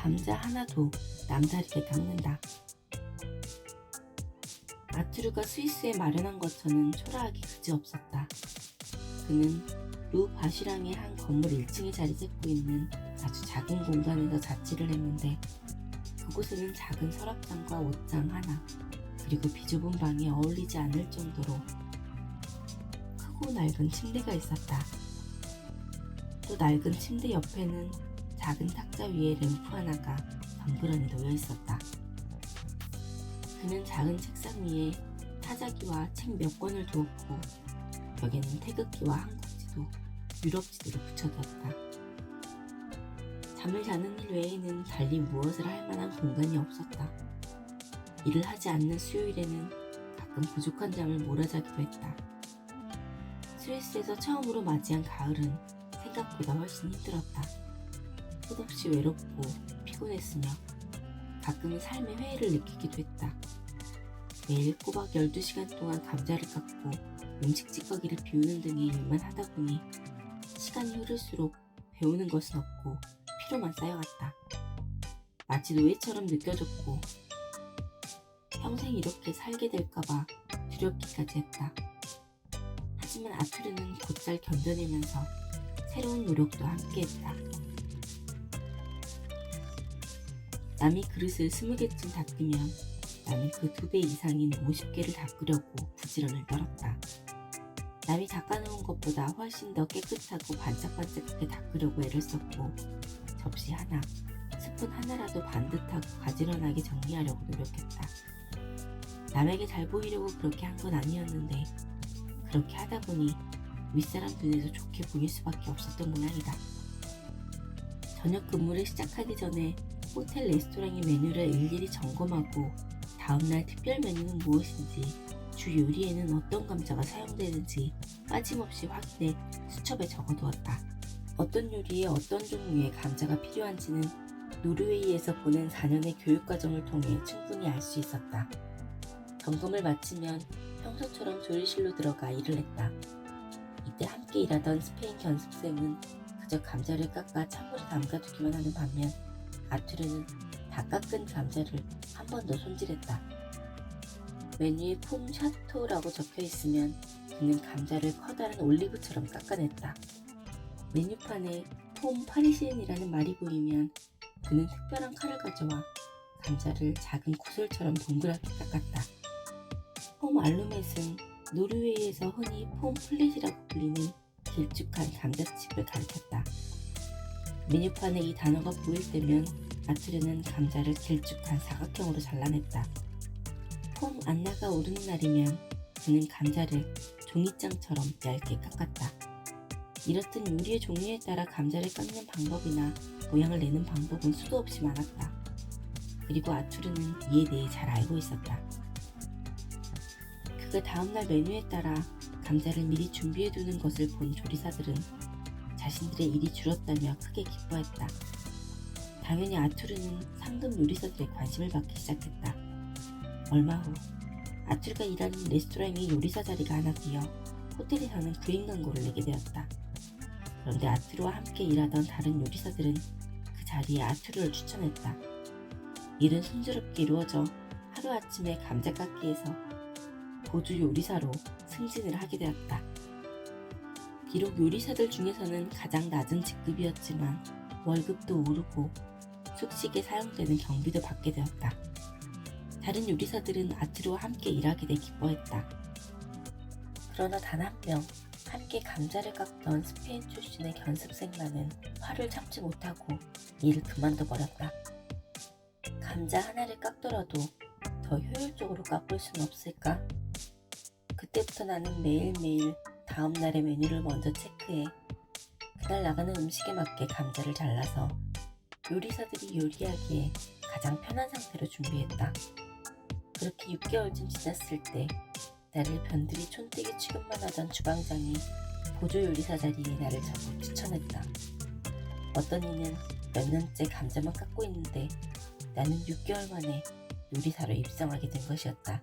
감자 하나도 남다르게 깎는다. 아투르가 스위스에 마련한 것처는 초라하기 그지없었다. 그는 루 바시랑의 한 건물 1층에 자리 잡고 있는 아주 작은 공간에서 자취를 했는데, 그곳에는 작은 서랍장과 옷장 하나, 그리고 비좁은 방이 어울리지 않을 정도로 크고 낡은 침대가 있었다. 또 낡은 침대 옆에는 작은 탁자 위에 램프 하나가 덩그러니 놓여 있었다. 그는 작은 책상 위에 타자기와 책 몇 권을 두었고, 벽에는 태극기와 한국지도, 유럽지도를 붙여두었다. 잠을 자는 일 외에는 달리 무엇을 할 만한 공간이 없었다. 일을 하지 않는 수요일에는 가끔 부족한 잠을 몰아자기도 했다. 스위스에서 처음으로 맞이한 가을은 생각보다 훨씬 힘들었다. 끝없이 외롭고 피곤했으며 가끔은 삶의 회의를 느끼기도 했다. 매일 꼬박 12시간 동안 감자를 깎고 음식 찌꺼기를 비우는 등의 일만 하다 보니 시간이 흐를수록 배우는 것은 없고 피로만 쌓여갔다. 마치 노예처럼 느껴졌고 평생 이렇게 살게 될까봐 두렵기까지 했다. 하지만 아투르는 곧잘 견뎌내면서 새로운 노력도 함께했다. 남이 그릇을 20개쯤 닦으면 나는 그 2배 이상인 50개를 닦으려고 부지런을 떨었다. 남이 닦아놓은 것보다 훨씬 더 깨끗하고 반짝반짝하게 닦으려고 애를 썼고, 접시 하나, 스푼 하나라도 반듯하고 가지런하게 정리하려고 노력했다. 남에게 잘 보이려고 그렇게 한 건 아니었는데, 그렇게 하다 보니 윗사람 눈에서 좋게 보일 수밖에 없었던 모양이다. 저녁 근무를 시작하기 전에 호텔 레스토랑의 메뉴를 일일이 점검하고, 다음날 특별 메뉴는 무엇인지, 주 요리에는 어떤 감자가 사용되는지 빠짐없이 확인해 수첩에 적어두었다. 어떤 요리에 어떤 종류의 감자가 필요한지는 노르웨이에서 보낸 4년의 교육과정을 통해 충분히 알 수 있었다. 점검을 마치면 평소처럼 조리실로 들어가 일을 했다. 이때 함께 일하던 스페인 견습생은 그저 감자를 깎아 찬물에 담가두기만 하는 반면, 아투르는 다 깎은 감자를 한 번 더 손질했다. 메뉴에 폼 샤토라고 적혀 있으면 그는 감자를 커다란 올리브처럼 깎아냈다. 메뉴판에 폼 파리시엔이라는 말이 보이면 그는 특별한 칼을 가져와 감자를 작은 구슬처럼 동그랗게 깎았다. 폼 알루멧은 노르웨이에서 흔히 폼 플릿이라고 불리는 길쭉한 감자칩을 가리켰다. 메뉴판에 이 단어가 보일 때면 아투르는 감자를 길쭉한 사각형으로 잘라냈다. 폼 안나가 오르는 날이면 그는 감자를 종이장처럼 얇게 깎았다. 이렇듯 요리의 종류에 따라 감자를 깎는 방법이나 모양을 내는 방법은 수도 없이 많았다. 그리고 아투르는 이에 대해 잘 알고 있었다. 그가 다음날 메뉴에 따라 감자를 미리 준비해두는 것을 본 조리사들은 자신들의 일이 줄었다며 크게 기뻐했다. 당연히 아투르는 상급 요리사들의 관심을 받기 시작했다. 얼마 후 아투르가 일하는 레스토랑의 요리사 자리가 하나 비어 호텔에서는 구인 광고를 내게 되었다. 그런데 아투르와 함께 일하던 다른 요리사들은 그 자리에 아투르를 추천했다. 일은 순조롭게 이루어져 하루아침에 감자깎기에서 보조 요리사로 승진을 하게 되었다. 비록 요리사들 중에서는 가장 낮은 직급이었지만 월급도 오르고 숙식에 사용되는 경비도 받게 되었다. 다른 요리사들은 아투르와 함께 일하게 돼 기뻐했다. 그러나 단 한 명, 함께 감자를 깎던 스페인 출신의 견습생만은 화를 참지 못하고 일을 그만둬버렸다. 감자 하나를 깎더라도 더 효율적으로 깎을 수는 없을까? 그때부터 나는 매일매일 다음날의 메뉴를 먼저 체크해 그날 나가는 음식에 맞게 감자를 잘라서 요리사들이 요리하기에 가장 편한 상태로 준비했다. 그렇게 6개월쯤 지났을 때 나를 변두리 촌뜨기 취급만 하던 주방장이 보조 요리사 자리에 나를 적극 추천했다. 어떤 이는 몇 년째 감자만 깎고 있는데 나는 6개월 만에 요리사로 입성하게 된 것이었다.